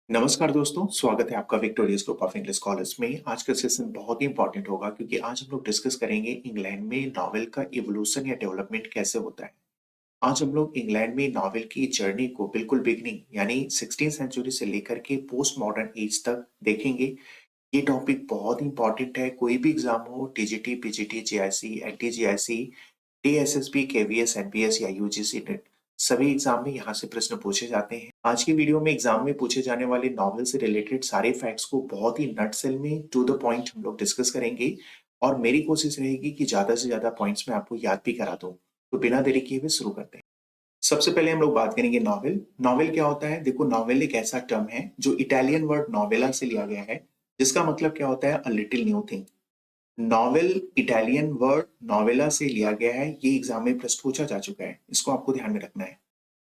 नमस्कार दोस्तों, स्वागत है आपका victorious group of English college में। आज का सेशन बहुत ही इंपॉर्टेंट होगा क्योंकि आज हम लोग डिस्कस करेंगे इंग्लैंड में नॉवेल का इवोल्यूशन या डेवलपमेंट कैसे होता है। आज हम लोग इंग्लैंड में नॉवेल की जर्नी को बिल्कुल बिगनिंग यानी 16th सेंचुरी से लेकर के पोस्ट मॉडर्न एज तक देखेंगे। ये टॉपिक बहुत ही इंपॉर्टेंट है। कोई भी एग्जाम हो, TGT, PGT, GIC, NTGIC, TSSB, KVS, NPS या यूजीसी नेट, सभी एग्जाम में यहाँ से प्रश्न पूछे जाते हैं। आज की वीडियो में एग्जाम में पूछे जाने वाले नॉवेल से रिलेटेड सारे फैक्ट्स को बहुत ही नटसेल में टू द पॉइंट हम लोग डिस्कस करेंगे और मेरी कोशिश रहेगी कि ज्यादा से ज्यादा पॉइंट्स मैं आपको याद भी करा दूं। तो बिना देरी किए हुए शुरू करते हैं। सबसे पहले हम लोग बात करेंगे नॉवेल। नॉवेल क्या होता है? देखो, नॉवेल एक ऐसा टर्म है जो इटालियन वर्ड नॉवेला से लिया गया है, जिसका मतलब क्या होता है? A little new thing. Novel Italian word novella से लिया गया है। ये एग्जाम में प्रश्न पूछा जा चुका है, इसको आपको ध्यान में रखना है।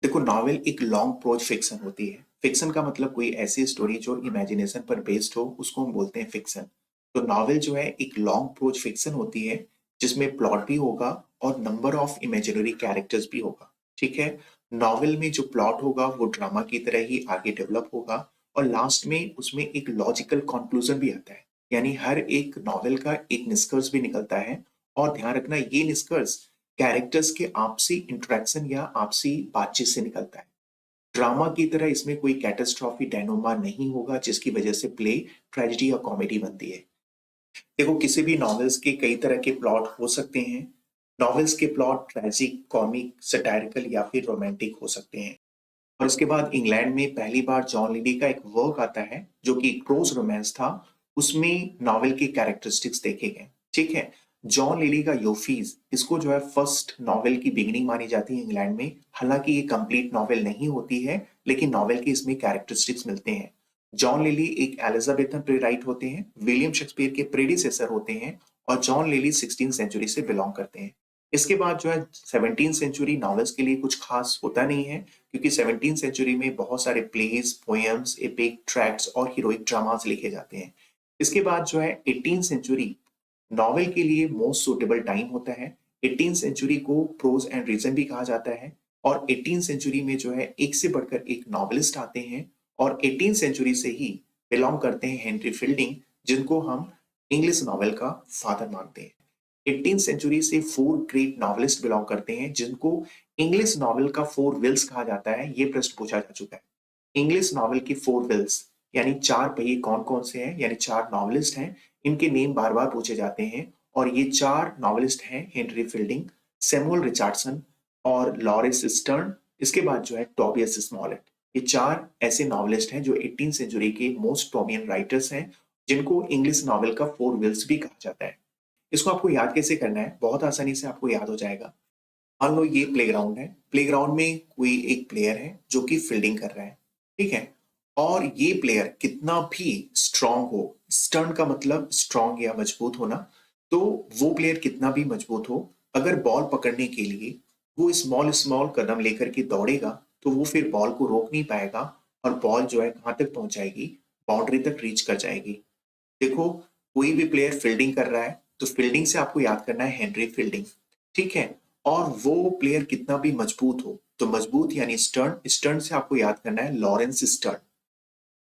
देखो, नॉवेल एक लॉन्ग प्रोज फिक्शन होती है। फिक्शन का मतलब कोई ऐसी स्टोरी जो इमेजिनेशन पर बेस्ड हो, उसको हम बोलते हैं फिक्शन। तो नॉवेल जो है एक लॉन्ग प्रोज फिक्शन होती है, जिसमें प्लॉट भी होगा और नंबर ऑफ इमेजिनरी कैरेक्टर्स भी होगा। ठीक है। नॉवेल में जो प्लॉट होगा वो ड्रामा की तरह ही आगे डेवलप होगा और लास्ट में उसमें एक लॉजिकल कंक्लूजन भी आता है, यानी हर एक नॉवेल का एक निष्कर्ष भी निकलता है। और ध्यान रखना, ये निष्कर्ष कैरेक्टर्स के आपसी इंटरेक्शन या आपसी बातचीत से निकलता है। ड्रामा की तरह इसमें कोई कैटास्ट्रॉफी डेनोमा नहीं होगा जिसकी वजह से प्ले ट्रेजेडी या कॉमेडी बनती है। देखो, किसी भी नॉवेल्स के कई तरह के प्लॉट हो सकते हैं। नॉवेल्स के प्लॉट ट्रेजिक, कॉमिक, सटायरिकल या फिर रोमांटिक हो सकते हैं। और इसके बाद इंग्लैंड में पहली बार जॉन लिली का एक वर्क आता है जो कि प्रोज रोमांस था। उसमें नॉवेल की कैरेक्टरिस्टिक्स देखे गए। ठीक है। जॉन लिली का यूफीज, इसको जो है फर्स्ट नॉवेल की बिगिनिंग मानी जाती है इंग्लैंड में। हालांकि ये कंप्लीट नॉवेल नहीं होती है, लेकिन नॉवेल के इसमें कैरेक्टरिस्टिक्स मिलते हैं। जॉन लिली एक एलिजाबेथन प्लेराइट होते हैं, विलियम शेक्सपियर के प्रेडिसेसर होते हैं और जॉन लिली 16th सेंचुरी से बिलोंग करते हैं। इसके बाद जो है 17th सेंचुरी नॉवेल्स के लिए कुछ खास होता नहीं है, क्योंकि 17th सेंचुरी में बहुत सारे प्लेज, पोएम्स, एपिक, ट्रैक्ट्स और हीरोइक ड्रामास लिखे जाते हैं। इसके बाद जो है 18th सेंचुरी नॉवेल के लिए मोस्ट सुटेबल टाइम होता है। 18th सेंचुरी को प्रोज एंड रीजन भी कहा जाता है और 18th सेंचुरी में जो है एक से बढ़कर एक नॉवेलिस्ट आते हैं और 18th सेंचुरी से ही बिलोंग करते हैं हेनरी फील्डिंग, जिनको हम इंग्लिश नॉवेल का फादर मानते हैं। 18th सेंचुरी से 4 ग्रेट नॉवेलिस्ट बिलोंग करते हैं, जिनको इंग्लिश नॉवेल का 4 विल्स कहा जाता है। ये प्रश्न पूछा जा चुका है। इंग्लिश नॉवेल की 4 विल्स यानी 4 पहिए कौन कौन से हैं, यानी 4 नॉवेलिस्ट हैं। इनके नेम बार बार पूछे जाते हैं और ये 4 नॉवेलिस्ट हैं हेनरी फील्डिंग, सैमुअल रिचर्डसन और लॉरेंस स्टर्न। इसके बाद जो है टॉबियस स्मॉलेट। ये 4 ऐसे नॉवेलिस्ट हैं जो 18th सेंचुरी के मोस्ट प्रोमिनेंट राइटर्स हैं, जिनको इंग्लिश नॉवेल का 4 विल्स भी कहा जाता है। इसको आपको याद कैसे करना है? बहुत आसानी से आपको याद हो जाएगा। मान लो ये प्लेग्राउंड है। प्लेग्राउंड में कोई एक प्लेयर है जो कि फील्डिंग कर रहा है। ठीक है। और ये प्लेयर कितना भी स्ट्रांग हो, स्टर्न का मतलब स्ट्रांग या मजबूत होना, तो वो प्लेयर कितना भी मजबूत हो, अगर बॉल पकड़ने के लिए वो स्मॉल स्मॉल कदम लेकर के दौड़ेगा, तो वो फिर बॉल को रोक नहीं पाएगा और बॉल जो है कहां तक पहुंच जाएगी? बाउंड्री तक रीच कर जाएगी। देखो, कोई भी प्लेयर फील्डिंग कर रहा है तो फील्डिंग से आपको याद करना है हेनरी फील्डिंग। ठीक है। और वो प्लेयर कितना भी मजबूत हो, तो मजबूत यानी स्टर्न, स्टर्न से आपको याद करना है लॉरेंस स्टर्न।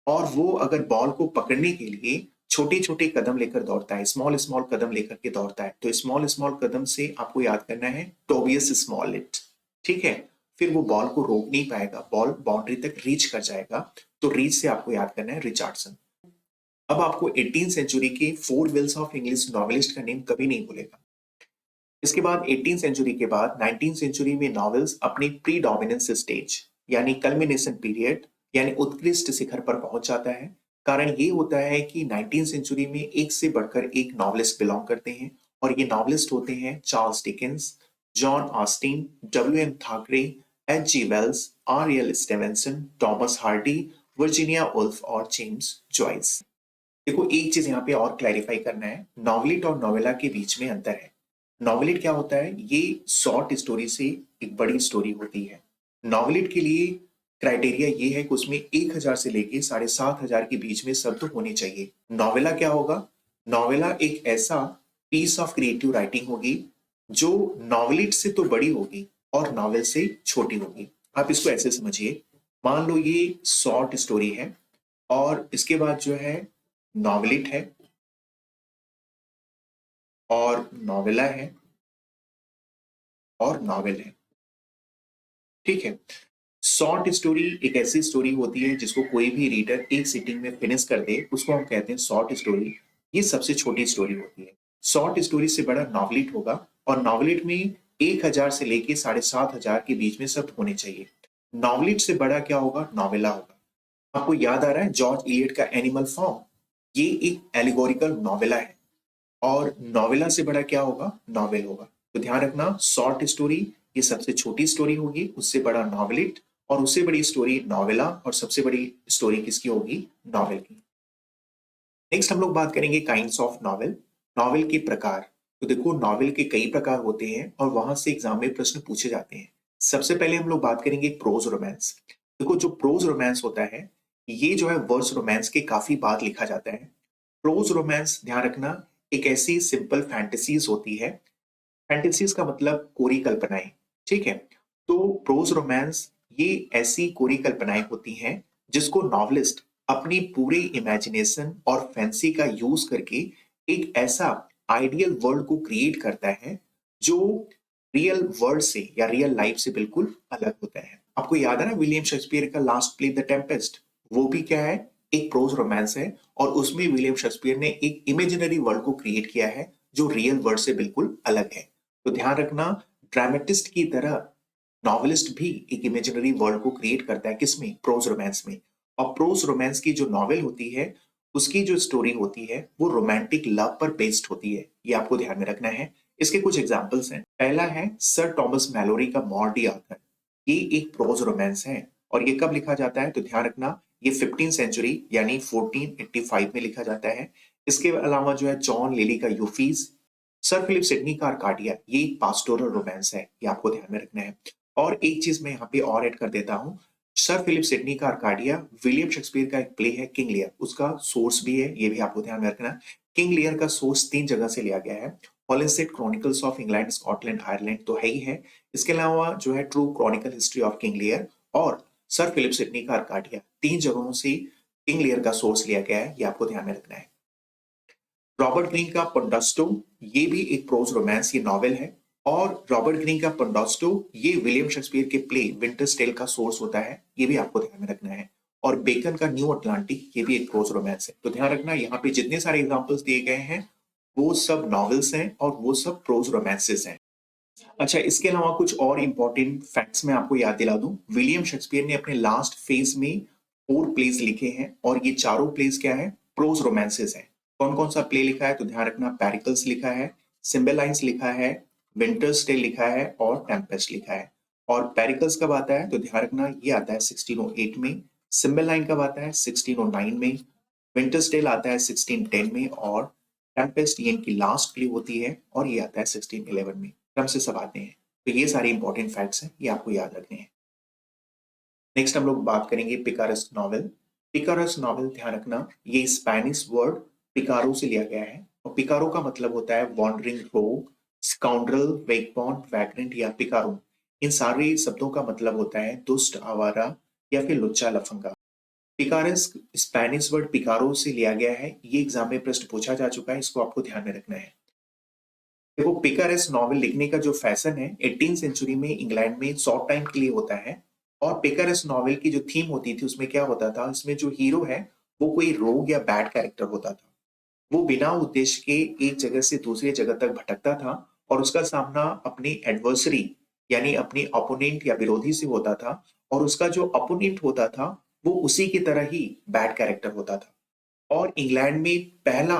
और वो अगर बॉल को पकड़ने के लिए छोटे छोटे कदम लेकर दौड़ता है, स्मॉल स्मॉल कदम लेकर के दौड़ता है, तो स्मॉल स्मॉल कदम से आपको याद करना है टोबियस स्मॉलेट। ठीक है। फिर वो बॉल को रोक नहीं पाएगा, बॉल बाउंड्री तक रीच कर जाएगा, तो रीच से आपको याद करना है रिचर्डसन। अब आपको 18th सेंचुरी के 4 विल्स ऑफ इंग्लिश नॉवेलिस्ट का नेम कभी नहीं भूलेगा। इसके बाद 18th सेंचुरी के बाद 19th सेंचुरी में नॉवेल्स अपनी प्रीडोमिनेंस स्टेज यानी कल्मिनेशन पीरियड यानी उत्कृष्ट शिखर पर पहुंच जाता है। कारण ये होता है कि 19th सेंचुरी में एक से बढ़कर एक नॉवेलिस्ट बिलोंग करते हैं और ये नॉवेलिस्ट होते हैं Charles Dickens, John Austen, W M Thackeray, H G Wells, R L Stevenson, Thomas Hardy, Virginia Woolf और जेम्स जॉयस। देखो, एक चीज यहाँ पे और क्लैरिफाई करना है, नॉवेलिट और नॉवेला के बीच में अंतर है। नॉवेलिट क्या होता है? ये शॉर्ट स्टोरी से एक बड़ी स्टोरी होती है। नॉवेलिट के लिए क्राइटेरिया ये है कि उसमें 1000 से लेके 7500 के बीच में शब्द होने चाहिए। नॉवेला क्या होगा? नॉवेला एक ऐसा पीस ऑफ क्रिएटिव राइटिंग होगी जो नॉवेलिट से तो बड़ी होगी और नॉवेल से छोटी होगी। आप इसको ऐसे समझिए, मान लो ये शॉर्ट स्टोरी है और इसके बाद जो है नॉवेलिट है और नॉवेला है और नॉवेल है। ठीक है। शॉर्ट स्टोरी एक ऐसी स्टोरी होती है जिसको कोई भी रीडर एक सिटिंग में फिनिश कर दे, उसको हम कहते हैं शॉर्ट स्टोरी। ये सबसे छोटी स्टोरी होती है। शॉर्ट स्टोरी से बड़ा नॉवलिट होगा, और नॉवलिट में 1000 से लेके 7500 के बीच में सब होने चाहिए। नॉवलिट से बड़ा क्या होगा? नॉवेला होगा। आपको याद आ रहा है जॉर्ज इलियट का एनिमल फॉर्म? ये एक एलिगोरिकल नॉवेला है। और नॉवेला से बड़ा क्या होगा? नॉवेल होगा। तो ध्यान रखना, शॉर्ट स्टोरी ये सबसे छोटी स्टोरी होगी, उससे बड़ा नॉवेलिट, और उससे बड़ी स्टोरी नॉवेला, और सबसे बड़ी स्टोरी किसकी होगी? नॉवेल की। नेक्स्ट हम लोग बात करेंगे काइंड्स ऑफ नॉवेल। नॉवेल के प्रकार। तो देखो, नॉवेल के कई प्रकार होते हैं और वहां से एग्जाम में प्रश्न पूछे जाते हैं। सबसे पहले हम लोग बात करेंगे प्रोज रोमांस। देखो, जो प्रोज रोमांस होता है, ये जो है वर्स रोमांस के काफी बाद लिखा जाता है। प्रोज रोमांस, ध्यान रखना, एक ऐसी सिंपल फैंटेसीज होती है। फैंटेसीज का मतलब कोरी कल्पनाएं। ठीक है। तो प्रोज रोमांस ये ऐसी कोरी कल्पनाएं होती हैं जिसको नॉवलिस्ट अपनी पूरे इमेजिनेशन और फैंसी का यूज करके एक ऐसा आइडियल वर्ल्ड को क्रिएट करता है जो रियल वर्ल्ड से या रियल लाइफ से बिल्कुल अलग होता है। आपको याद है ना विलियम शेक्सपियर का लास्ट प्ले द टेम्पेस्ट? वो भी क्या है? एक प्रोज रोमांस है, और उसमें विलियम शेक्सपियर ने एक इमेजिनरी वर्ल्ड को क्रिएट किया है जो रियल वर्ल्ड से बिल्कुल अलग है। तो ध्यान रखना, ड्रामेटिस्ट की तरह नॉवेलिस्ट भी एक इमेजिनरी वर्ल्ड को क्रिएट करता है। किसमें? प्रोज रोमांस में। और प्रोज रोमांस की जो नॉवेल होती है, उसकी जो स्टोरी होती है वो रोमांटिक लव पर बेस्ड होती है। ये आपको ध्यान में रखना है। इसके कुछ एग्जांपल्स हैं। पहला है सर टॉमस मैलोरी का मॉर्डी आर्थर। ये एक प्रोज रोमांस है, और ये कब लिखा जाता है? तो ध्यान रखना, ये 15th सेंचुरी यानी 1485 में लिखा जाता है। इसके अलावा जो है जॉन लिली का यूफीज, सर फिलिप सिडनी का आर्काडिया, ये एक पास्टोरल रोमांस है। ये आपको ध्यान में रखना है। और एक चीज मैं यहाँ पे और ऐड कर देता हूँ, सर फिलिप सिडनी का आर्काडिया विलियम शेक्सपियर का एक प्ले है किंग लियर, उसका सोर्स भी है। ये भी आपको ध्यान में रखना। किंग लियर का सोर्स 3 जगह से लिया गया है। Holinshed chronicles of England, Scotland, Ireland तो है ही है। इसके अलावा जो है true chronicle history of King Lear और सर फिलिप सिडनी का आर्काडिया, 3 जगहों से किंग लियर का सोर्स लिया गया है। ये आपको ध्यान में रखना है। रॉबर्ट ग्रीन का पंडास्टो, ये भी एक प्रोज रोमांस, ये नॉवेल है। और रॉबर्ट ग्रीन का पंडास्टो ये विलियम शेक्सपियर के प्ले विंटर्स टेल का सोर्स होता है। ये भी आपको ध्यान में रखना है। और बेकन का न्यू अटलांटिक, ये भी एक प्रोज रोमांस है। तो ध्यान रखना, यहाँ पे जितने सारे एग्जांपल्स दिए गए हैं वो सब नॉवेल्स हैं और वो सब प्रोज रोमांसेस हैं। अच्छा, इसके अलावा कुछ और इंपॉर्टेंट फैक्ट्स मैं आपको याद दिला दूं। विलियम शेक्सपियर ने अपने लास्ट फेज में 4 प्लेस लिखे हैं, और ये चारों प्लेस क्या है? प्रोज रोमांसेस हैं। कौन कौन सा प्ले लिखा है? तो ध्यान रखना, पेरिकल्स लिखा है, सिम्बेलाइंस लिखा है, विंटर्स टेल लिखा है, और टेम्पेस्ट लिखा है। और पेरिकल्स कब आता है? तो ध्यान रखना, ये आता है 1608 में। सिम्बेलाइन कब आता है? 1609 में। विंटर्स टेल आता है 1610 में, और टेम्पेस्ट ये इनकी लास्ट प्ले होती है, और ये आता है 1611 में। क्रम से सब आते हैं। तो ये सारे इंपॉर्टेंट फैक्ट्स हैं, ये आपको याद रखने हैं। नेक्स्ट हम लोग बात करेंगे पिकारस नॉवेल। पिकारस नॉवेल, ध्यान रखना, ये स्पेनिश वर्ड पिकारो से लिया गया है। और पिकारो का मतलब होता है वॉन्डरिंग रोग, स्काउंड्रल, वेगबॉन्ड, वैग्रेंट या पिकारो। इन सारे शब्दों का मतलब होता है दुष्ट, आवारा या फिर लुच्चा, लफंगा। पिकारस स्पेनिश वर्ड पिकारो से लिया गया है। ये एग्जाम में प्रश्न पूछा जा चुका है, इसको आपको ध्यान में रखना है। देखो, पिकारेस नॉवेल लिखने का जो फैशन है 18th सेंचुरी में इंग्लैंड में शॉर्ट टाइम के लिए होता है। और पिकारेस नॉवेल की जो थीम होती थी उसमें क्या होता था, इसमें जो हीरो है वो कोई रोग या बैड कैरेक्टर होता था। वो बिना उद्देश्य के एक जगह से दूसरी जगह तक भटकता था, और उसका सामना अपने एडवर्सरी यानी अपने अपोनेंट या विरोधी से होता था। और उसका जो अपोनेंट होता था वो उसी की तरह ही बैड कैरेक्टर होता था। और इंग्लैंड में पहला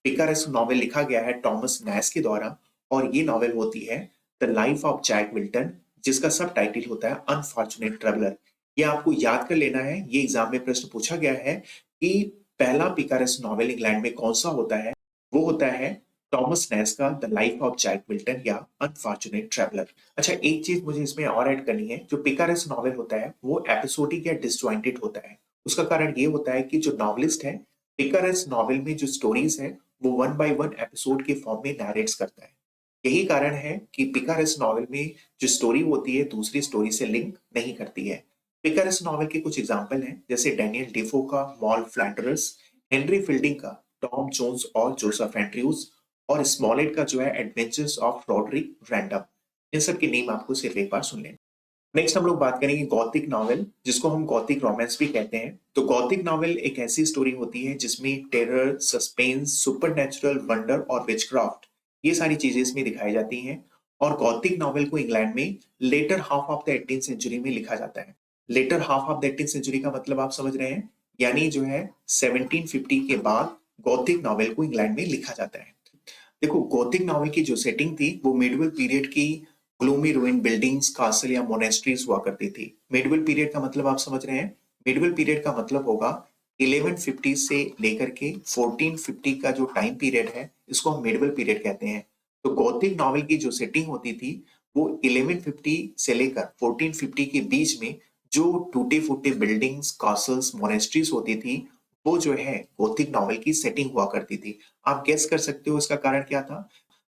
पिकारेस्क नॉवेल लिखा गया है टॉमस नैश के द्वारा, और ये नॉवेल होती है the life of Jack Wilton, जिसका सब टाइटल होता है अनफॉर्चुनेट ट्रेवलर। ये आपको याद कर लेना है, ये एग्जाम में प्रश्न पूछा गया है कि पहला पिकारेस्क नॉवेल इंग्लैंड में कौन सा होता है। वो होता है टॉमस नैश का the life of Jack Wilton या अनफॉर्चुनेट ट्रेवलर। अच्छा, एक चीज मुझे इसमें और ऐड करनी है, जो पिकारेस्क नॉवेल होता है वो एपिसोडिक या डिसजॉइंटेड होता है। उसका कारण ये होता है कि जो नॉवलिस्ट है पिकरस नॉवेल में जो स्टोरीज हैं वो 1 बाय 1 एपिसोड के फॉर्म में नरेट्स करता है। यही कारण है कि पिकरस नॉवेल में जो स्टोरी होती है दूसरी स्टोरी से लिंक नहीं करती है। पिकरेस्ट नॉवल के कुछ एग्जाम्पल हैं, जैसे डेनियल डेफो का मॉल फ्लैंडर्स, हेनरी फील्डिंग का टॉम जोन्स और जोसेफ एंड्रयूज, और स्मॉलेट का जो है एडवेंचर्स ऑफ रॉड्रिक रैंडम। इन सब के नेम आपको सिर्फ एक बार सुन लेना। नेक्स्ट हम लोग बात करेंगे गॉथिक नॉवेल, जिसको हम गॉथिक रोमांस भी कहते हैं। तो गॉथिक नॉवेल एक ऐसी स्टोरी होती है जिसमें टेरर, सस्पेंस, सुपरनैचुरल, वंडर और विचक्राफ्ट, ये सारी चीजें इसमें दिखाई जाती हैं। और गॉथिक नॉवेल को इंग्लैंड में later half of the 18th century में लिखा जाता है। Later half of the 18th century का मतलब आप समझ रहे हैं, यानी जो है 1750 के बाद गॉथिक नॉवेल को इंग्लैंड में लिखा जाता है। देखो, गॉथिक नॉवेल की जो सेटिंग थी वो मिडवल पीरियड की ग्लूमी रूइन बिल्डिंग्स, कासल या मोनेस्ट्रीज हुआ करती थी। मिडवल पीरियड का मतलब आप समझ रहे हैं, मिडवल पीरियड का मतलब होगा 1150 से लेकर के 1450 का जो टाइम पीरियड है, इसको हम मिडवल पीरियड कहते हैं। तो गॉथिक नॉवेल की जो सेटिंग होती थी वो 1150 से लेकर 1450 के बीच में जो टूटे फूटे बिल्डिंग्स, कासल्स, मोनेस्ट्रीज होती थी, वो जो है गॉथिक नॉवेल की सेटिंग हुआ करती थी। आप गेस कर सकते हो इसका कारण क्या था।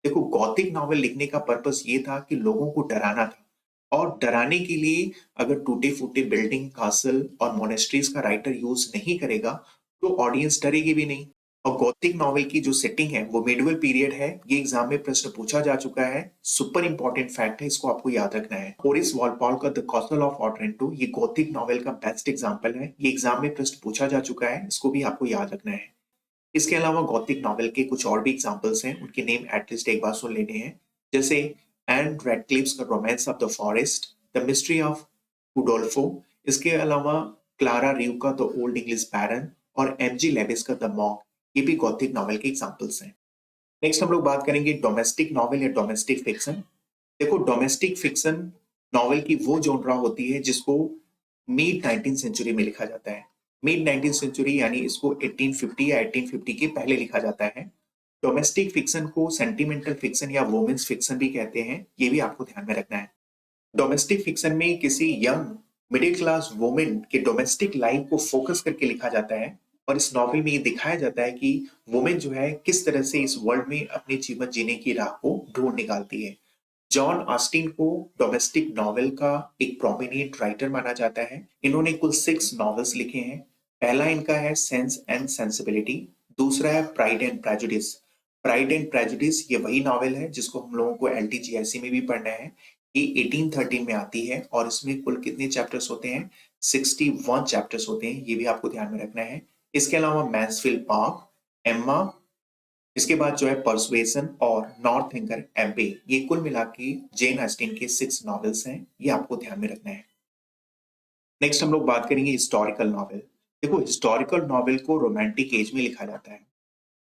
देखो, गॉथिक नॉवेल लिखने का पर्पस ये था कि लोगों को डराना था, और डराने के लिए अगर टूटे फूटे बिल्डिंग, कासल और मोनेस्ट्रीज का राइटर यूज नहीं करेगा तो ऑडियंस डरेगी भी नहीं। और गॉथिक नॉवेल की जो सेटिंग है वो मिडवल पीरियड है। ये एग्जाम में प्रश्न पूछा जा चुका है, सुपर इंपॉर्टेंट फैक्ट है, इसको आपको याद रखना है। होरिस वॉलपॉल का द कासल ऑफ ऑटरेंटो, ये गॉथिक नॉवेल का बेस्ट एग्जाम्पल है। ये एग्जाम में प्रश्न पूछा जा चुका है, इसको भी आपको याद रखना है। इसके अलावा गॉथिक नॉवेल के कुछ और भी एग्जांपल्स हैं, उनके नेम एटलीस्ट एक बार सुन लेने हैं। जैसे एन रैडक्लिफ्स का romance of the forest, the mystery of Udolpho. इसके अलावा क्लारा रिव का द ओल्ड इंग्लिश बैरन, और एमजी लेविस का द मॉन्क, ये भी गॉथिक नॉवेल के एग्जांपल्स हैं। नेक्स्ट हम लोग बात करेंगे डोमेस्टिक नॉवेल या डोमेस्टिक फिक्शन। देखो, डोमेस्टिक फिक्शन नॉवेल की वो जॉनरा होती है जिसको मिड 19th सेंचुरी में लिखा जाता है। मिड 19th सेंचुरी यानी इसको 1850 या 1850 के पहले लिखा जाता है। डोमेस्टिक फिक्शन को सेंटिमेंटल फिक्शन या वुमेन्स फिक्शन भी कहते हैं, ये भी आपको ध्यान में रखना है। डोमेस्टिक फिक्शन में किसी यंग मिडिल क्लास वुमेन के डोमेस्टिक लाइफ को फोकस करके लिखा जाता है, और इस नॉवेल में ये दिखाया जाता है कि वुमेन जो है किस तरह से इस वर्ल्ड में अपने जीवन जीने की राह को ढूंढ निकालती है। जॉन ऑस्टिन को डोमेस्टिक नॉवेल का एक प्रोमिनेंट राइटर माना जाता है। इन्होंने कुल 6 नॉवेल्स लिखे हैं। पहला इनका है सेंस एंड सेंसिबिलिटी, दूसरा है pride and prejudice. Pride and prejudice ये वही नॉवेल है जिसको हम लोगों को एलटीजीआईसी में भी पढ़ना है। ये 1813 में आती है, और इसमें कुल कितने चैप्टर्स होते हैं, 61 चैप्टर्स होते हैं, ये भी आपको ध्यान में रखना है। इसके अलावा मैंसफील्ड पार्क, एम्मा, इसके बाद जो है परसुएशन और नॉर्थ एंकर एम्पे, ये कुल मिला के जेन ऑस्टिन के 6 नॉवेल्स हैं, ये आपको ध्यान में रखना है। नेक्स्ट हम लोग बात करेंगे हिस्टोरिकल नॉवेल। देखो, हिस्टोरिकल नॉवेल को रोमांटिक एज में लिखा जाता है।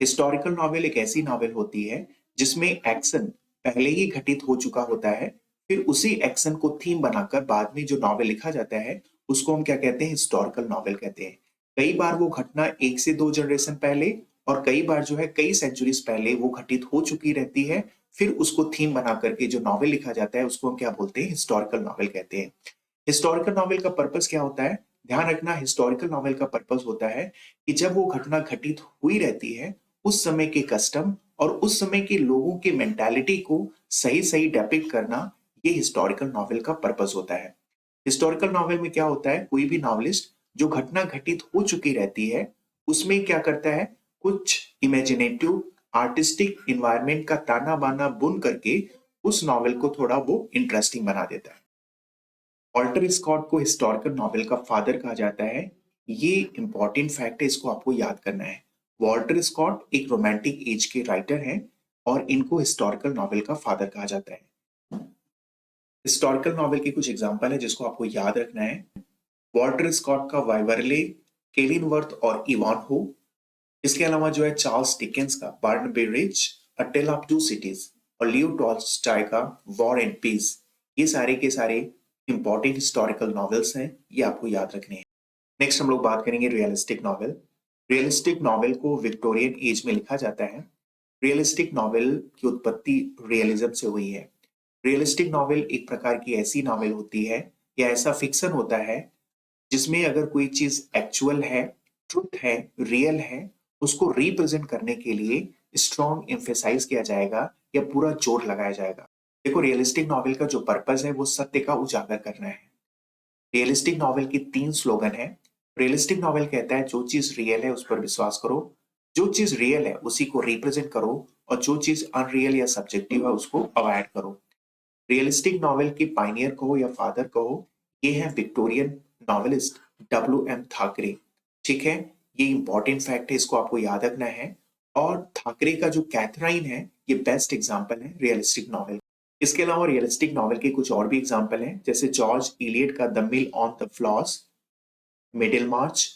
हिस्टोरिकल नॉवेल एक ऐसी नॉवेल होती है जिसमें एक्शन पहले ही घटित हो चुका होता है, फिर उसी एक्शन को थीम बनाकर बाद में जो नॉवेल लिखा जाता है उसको हम क्या कहते हैं, हिस्टोरिकल नॉवेल कहते हैं। कई बार वो घटना 1 से 2 जनरेशन पहले, और कई बार जो है कई सेंचुरीज पहले वो घटित हो चुकी रहती है, फिर उसको थीम बना करके जो नॉवेल लिखा जाता है उसको हम क्या बोलते हैं, हिस्टोरिकल नॉवेल कहते हैं। हिस्टोरिकल नॉवेल का पर्पस क्या होता है, ध्यान रखना, हिस्टोरिकल नॉवेल का पर्पस होता है कि जब वो घटना घटित हुई रहती है, उस समय के कस्टम और उस समय के लोगों के मेंटालिटी को सही सही डेपिक्ट करना, ये हिस्टोरिकल नॉवेल का पर्पस होता है। हिस्टोरिकल नॉवेल में क्या होता है, कोई भी नॉवेलिस्ट जो घटना घटित हो चुकी रहती है उसमें क्या करता है, कुछ इमेजिनेटिव आर्टिस्टिक इन्वायरमेंट का ताना बाना बुन करके उस नॉवेल को थोड़ा वो इंटरेस्टिंग बना देता है। वॉल्टर स्कॉट को हिस्टोरिकल नॉवेल का फादर कहा जाता है। ये इंपॉर्टेंट फैक्ट है, इसको आपको याद करना है। वॉल्टर स्कॉट एक रोमांटिक एज के राइटर हैं, और इनको हिस्टोरिकल नॉवेल का फादर कहा जाता है। हिस्टोरिकल नॉवेल के कुछ एग्जांपल है जिसको आपको याद रखना है। वॉल्टर स्कॉट का वाइवरले, केलिनवर्थ और इवानहो। इसके अलावा जो है चार्ल्स डिकेंस का Barnaby Rudge, a tale of two cities, और लियो टॉल्स्टॉय का वॉर एंड पीस। ये सारे के सारे इंपॉर्टेंट हिस्टोरिकल नॉवेल्स हैं, ये आपको याद रखने हैं। नेक्स्ट हम लोग बात करेंगे रियलिस्टिक नॉवेल। रियलिस्टिक नॉवेल को विक्टोरियन एज में लिखा जाता है। रियलिस्टिक नॉवेल की उत्पत्ति रियलिज्म से हुई है। रियलिस्टिक नॉवेल एक प्रकार की ऐसी नॉवेल होती है या ऐसा फिक्शन होता है जिसमें अगर कोई चीज एक्चुअल है, ट्रुथ है, रियल है, उसको रिप्रेजेंट करने के लिए स्ट्रॉन्ग एम्फेसाइज किया जाएगा या पूरा जोर लगाया जाएगा। देखो, रियलिस्टिक नॉवेल का जो पर्पस है वो सत्य का उजागर करना है। रियलिस्टिक नॉवेल के 3 स्लोगन हैं। रियलिस्टिक नॉवेल कहता है जो चीज़ रियल है उस पर विश्वास करो, जो चीज़ रियल है उसी को रिप्रेजेंट करो और जो चीज़ अनरियल या सब्जेक्टिव है उसको अवॉइड करो। रियलिस्टिक नॉवेल के पायनियर कहो या फादर कहो, ये है विक्टोरियन नॉवेलिस्ट डब्ल्यू.एम. थाकरे। ठीक है, ये इंपॉर्टेंट फैक्ट है, इसको आपको याद रखना है। और थाकरे का जो कैथराइन है, ये बेस्ट एग्जाम्पल है रियलिस्टिक नॉवेल। इसके अलावा रियलिस्टिक नॉवेल के कुछ और भी एग्जाम्पल हैं, जैसे जॉर्ज इलियट का the mill on the Floss, Middlemarch.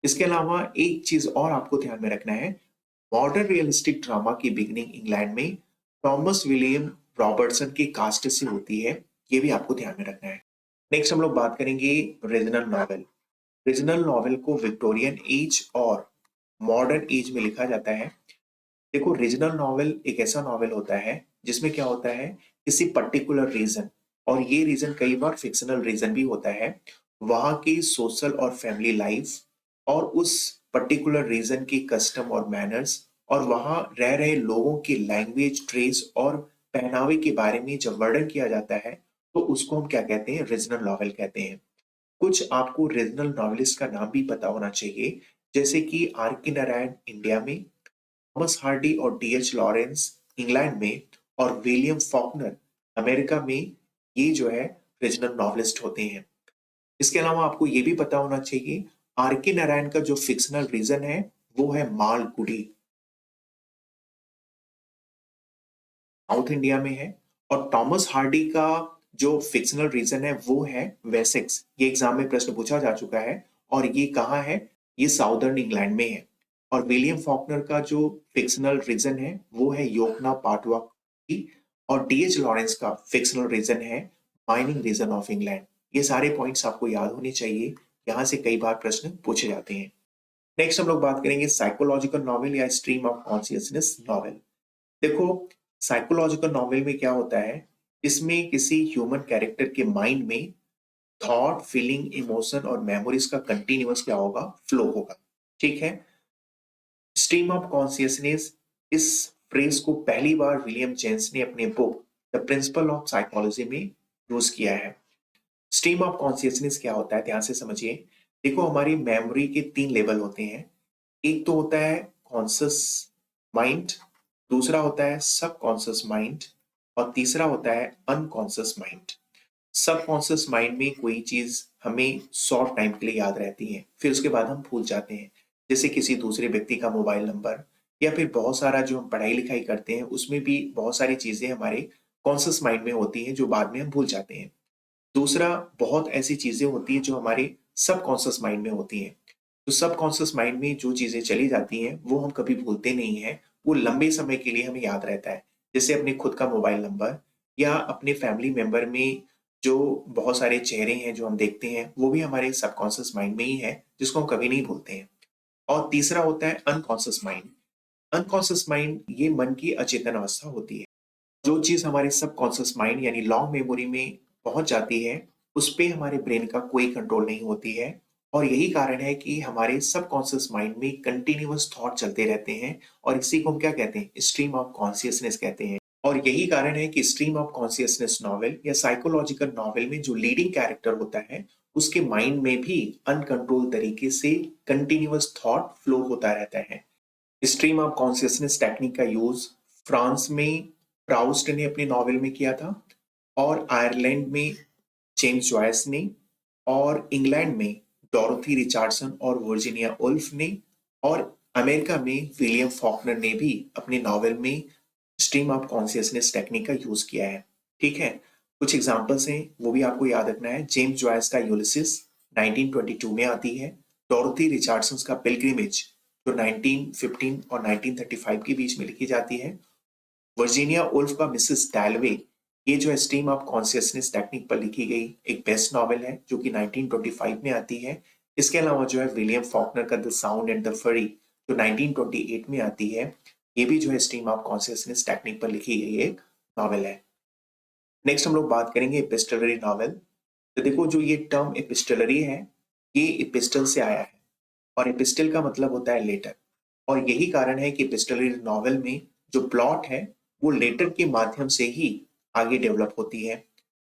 इसके अलावा एक चीज और आपको ध्यान में रखना है, मॉडर्न रियलिस्टिक ड्रामा की बिगिनिंग इंग्लैंड में थॉमस विलियम रॉबर्टसन की कास्ट से होती है, ये भी आपको ध्यान में रखना है। नेक्स्ट हम लोग बात करेंगे रीजनल नॉवेल। रीजनल नॉवेल को विक्टोरियन एज और मॉडर्न एज में लिखा जाता है। देखो, रीजनल नॉवेल एक ऐसा नॉवेल होता है जिसमें क्या होता है, किसी पर्टिकुलर रीजन, और ये रीजन कई बार फिक्शनल रीजन भी होता है, वहां की सोशल और फैमिली लाइफ और उस पर्टिकुलर रीजन की कस्टम और मैनर्स और वहां रह रहे लोगों की लैंग्वेज, ड्रेस और पहनावे के बारे में जब वर्णन किया जाता है तो उसको हम क्या कहते हैं, रीजनल नॉवेल कहते हैं। कुछ आपको रीजनल नॉवेलिस्ट का नाम भी पता होना चाहिए, जैसे कि आर के नारायण इंडिया में, थॉमस हार्डी और डी.एच. लॉरेंस इंग्लैंड में, और विलियम फॉकनर अमेरिका में, ये जो है रीजनल नॉवेलिस्ट होते हैं। इसके अलावा आपको ये भी पता होना चाहिए, आर के नारायण का जो फिक्शनल रीजन है वो है मालगुडी, साउथ इंडिया में है। और थॉमस हार्डी का जो फिक्शनल रीजन है वो है वेसेक्स, ये एग्जाम में प्रश्न पूछा जा चुका है, और ये कहाँ है, ये साउदर्न इंग्लैंड में है। और विलियम फॉकनर का जो फिक्शनल रीजन है वो है योकना पाटवा, और डी.एच. लॉरेंस का फिक्शनल रीजन है माइनिंग रीजन ऑफ इंग्लैंड। ये सारे पॉइंट्स आपको याद होने चाहिए, यहाँ से कई बार प्रश्न पूछे जाते हैं। नेक्स्ट हम लोग बात करेंगे साइकोलॉजिकल नॉवेल या स्ट्रीम ऑफ कॉन्शियसनेस नॉवेल। देखो, साइकोलॉजिकल नॉवेल में क्या होता है, इसमें किसी ह्यूमन कैरेक्टर के माइंड में थॉट, फीलिंग, इमोशन और मेमोरीज का कंटिन्यूअस क्या होगा, फ्लो होगा। ठीक है, स्ट्रीम ऑफ कॉन्शियसनेस, इस फ्रेज को पहली बार विलियम जेम्स ने अपने book the principle of psychology में यूज किया है। स्ट्रीम ऑफ कॉन्शियसनेस क्या होता है, ध्यान से समझिए। देखो, हमारी मेमोरी के 3 लेवल होते हैं। एक तो होता है कॉन्शियस माइंड, दूसरा होता है सब कॉन्शियस माइंड, और तीसरा होता है अनकॉन्शियस माइंड। सब कॉन्शियस माइंड में कोई चीज हमें शॉर्ट टाइम के लिए याद रहती है, फिर उसके बाद हम भूल जाते हैं, जैसे किसी दूसरे व्यक्ति का मोबाइल नंबर, या फिर बहुत सारा जो हम पढ़ाई लिखाई करते हैं उसमें भी बहुत सारी चीजें हमारे कॉन्शियस माइंड में होती हैं जो बाद में हम भूल जाते हैं। दूसरा, बहुत ऐसी चीजें होती हैं जो हमारे सबकॉन्शियस माइंड में होती हैं। तो सबकॉन्शियस माइंड में जो चीजें चली जाती हैं वो हम कभी भूलते नहीं हैं, वो लंबे समय के लिए हमें याद रहता है। जैसे अपने खुद का मोबाइल नंबर, या अपने फैमिली मेंबर में जो बहुत सारे चेहरे हैं जो हम देखते हैं, वो भी हमारे सबकॉन्शियस माइंड में ही है, जिसको हम कभी नहीं भूलते हैं। और तीसरा होता है अनकॉन्शियस माइंड। अनकॉन्शियस माइंड ये मन की अचेतन अवस्था होती है। जो चीज हमारे सबकॉन्शियस माइंड यानी लॉन्ग मेमोरी में पहुंच जाती है, उस पे हमारे ब्रेन का कोई कंट्रोल नहीं होती है। और यही कारण है कि हमारे सबकॉन्शियस माइंड में कंटिन्यूअस थॉट चलते रहते हैं, और इसी को हम क्या कहते हैं, स्ट्रीम ऑफ कॉन्शियसनेस कहते हैं। और यही कारण है कि स्ट्रीम ऑफ कॉन्शियसनेस नॉवेल या साइकोलॉजिकल नॉवेल में जो लीडिंग कैरेक्टर होता है उसके माइंड में भी अनकंट्रोल तरीके से कंटिन्यूअस थॉट फ्लो होता रहता है। स्ट्रीम ऑफ कॉन्शियसनेस टेक्निक का यूज फ्रांस में प्राउस्ट ने अपने नॉवेल में किया था, और आयरलैंड में जेम्स जॉयस ने, और इंग्लैंड में डोरोथी रिचर्डसन और वर्जीनिया वुल्फ ने, और अमेरिका में विलियम फॉकनर ने भी अपने नॉवेल में स्ट्रीम ऑफ कॉन्शियसनेस टेक्निक का यूज किया है। ठीक है, कुछ एग्जांपल्स हैं वो भी आपको याद रखना है। जेम्स जॉयस का यूलिसिस 1922 में आती है। डोरोथी रिचर्डसन का पिलग्रिमेज जो 1915 और 1935 के बीच में लिखी जाती है। वर्जीनिया वुल्फ का मिसेस डैलवे, ये जो स्ट्रीम ऑफ कॉन्शियसनेस टेक्निक पर लिखी गई एक बेस्ट नॉवेल है जो कि 1925 में आती है। इसके अलावा जो है विलियम फॉकनर का द साउंड एंड द फरी जो 1928 में आती है, ये भी जो है स्ट्रीम ऑफ कॉन्शियसनेस टेक्निक पर लिखी गई एक नॉवेल है। नेक्स्ट हम लोग बात करेंगे एपिस्टलरी नॉवेल। तो देखो, जो ये टर्म एपिस्टलरी है, ये एपिस्टल से आया है, और एपिस्टल का मतलब होता है लेटर। और यही कारण है कि एपिस्टलरी नॉवेल में जो प्लॉट है वो लेटर के माध्यम से ही आगे डेवलप होती है।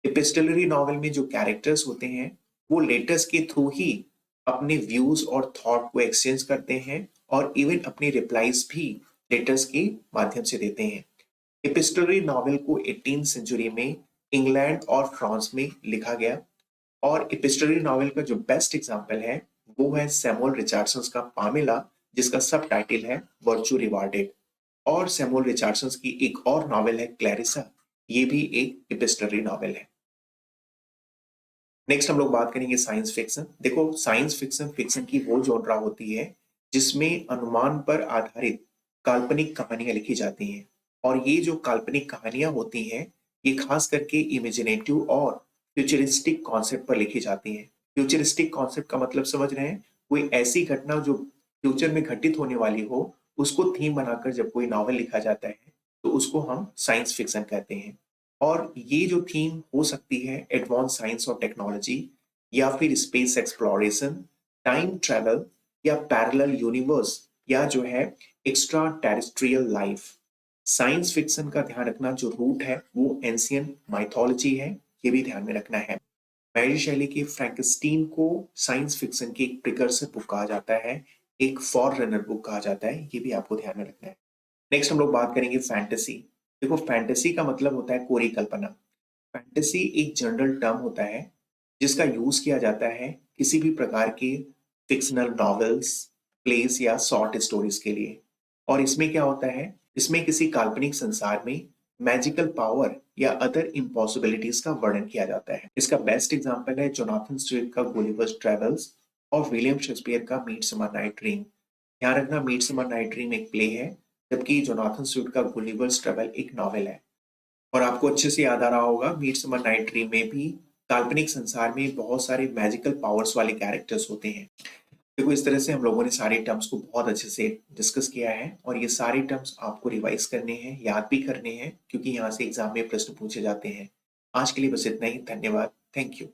एपिस्टलरी नॉवेल में जो कैरेक्टर्स होते हैं वो लेटर्स के थ्रू ही अपने व्यूज और थॉट को एक्सचेंज करते हैं और इवन अपनी रिप्लाईज भी लेटर्स के माध्यम से देते हैं। एपिस्टोलरी नॉवेल को 18th सेंचुरी में इंग्लैंड और फ्रांस में लिखा गया और एपिस्टोलरी नॉवेल का जो बेस्ट एग्जांपल है वो है सैमुअल रिचर्डसन का पामेला, जिसका सब टाइटल है वर्चू रिवार्डेड। और सैमुअल रिचर्डसन की एक और नॉवेल है क्लैरिसा, ये भी एक एपिस्टोलरी नॉवेल है। नेक्स्ट हम लोग बात करेंगे साइंस फिक्शन। देखो, साइंस फिक्शन फिक्शन की वो जॉनरा होती है जिसमें अनुमान पर आधारित काल्पनिक कहानियां लिखी जाती हैं। और ये जो काल्पनिक कहानियां होती हैं ये खास करके इमेजिनेटिव और फ्यूचरिस्टिक कॉन्सेप्ट पर लिखी जाती हैं। फ्यूचरिस्टिक कॉन्सेप्ट का मतलब समझ रहे हैं? कोई ऐसी घटना जो फ्यूचर में घटित होने वाली हो उसको थीम बनाकर जब कोई नॉवल लिखा जाता है तो उसको हम साइंस फिक्शन कहते हैं। और ये जो थीम हो सकती है एडवांस साइंस और टेक्नोलॉजी, या फिर स्पेस एक्सप्लोरेशन, टाइम ट्रेवल, या पैरेलल यूनिवर्स, या जो है extra terrestrial life. Science fiction का ध्यान रखना जो रूट है वो एंशियंट माइथोलॉजी है, ये भी ध्यान में रखना है। मैरी शेली के फ्रैंकेनस्टीन को साइंस फिक्शन की एक प्रिकर्सर बुक कहा जाता है, एक फॉर रनर बुक कहा जाता है, ये भी आपको ध्यान में रखना है। नेक्स्ट हम लोग बात करेंगे फैंटेसी। देखो, फैंटेसी का मतलब होता है कोरी कल्पना। फैंटेसी एक जनरल टर्म होता है जिसका यूज किया जाता है किसी भी प्रकार के फिक्शनल नॉवेल्स, प्लेस या शॉर्ट स्टोरीज के लिए। और इसमें क्या होता है, इसमें किसी काल्पनिक संसार में मैजिकल पावर या अदर इम्पॉसिबिलिटीज का वर्णन किया जाता है। इसका बेस्ट एग्जांपल है जोनाथन स्विफ्ट का गुलिवर्स ट्रेवल्स और विलियम शेक्सपियर का मिडसमर नाइट ड्रीम। ध्यान रखना, मिडसमर नाइट ड्रीम एक प्ले है जबकि जोनाथन स्विफ्ट का गुलिवर्स ट्रेवल एक नॉवेल है। और आपको अच्छे से याद आ रहा होगा मिडसमर नाइट ड्रीम में भी काल्पनिक संसार में बहुत सारे मैजिकल पावर्स वाले कैरेक्टर्स होते हैं। देखो, इस तरह से हम लोगों ने सारे टर्म्स को बहुत अच्छे से डिस्कस किया है और ये सारे टर्म्स आपको रिवाइज करने हैं, याद भी करने हैं, क्योंकि यहाँ से एग्जाम में प्रश्न पूछे जाते हैं। आज के लिए बस इतना ही। धन्यवाद। Thank you.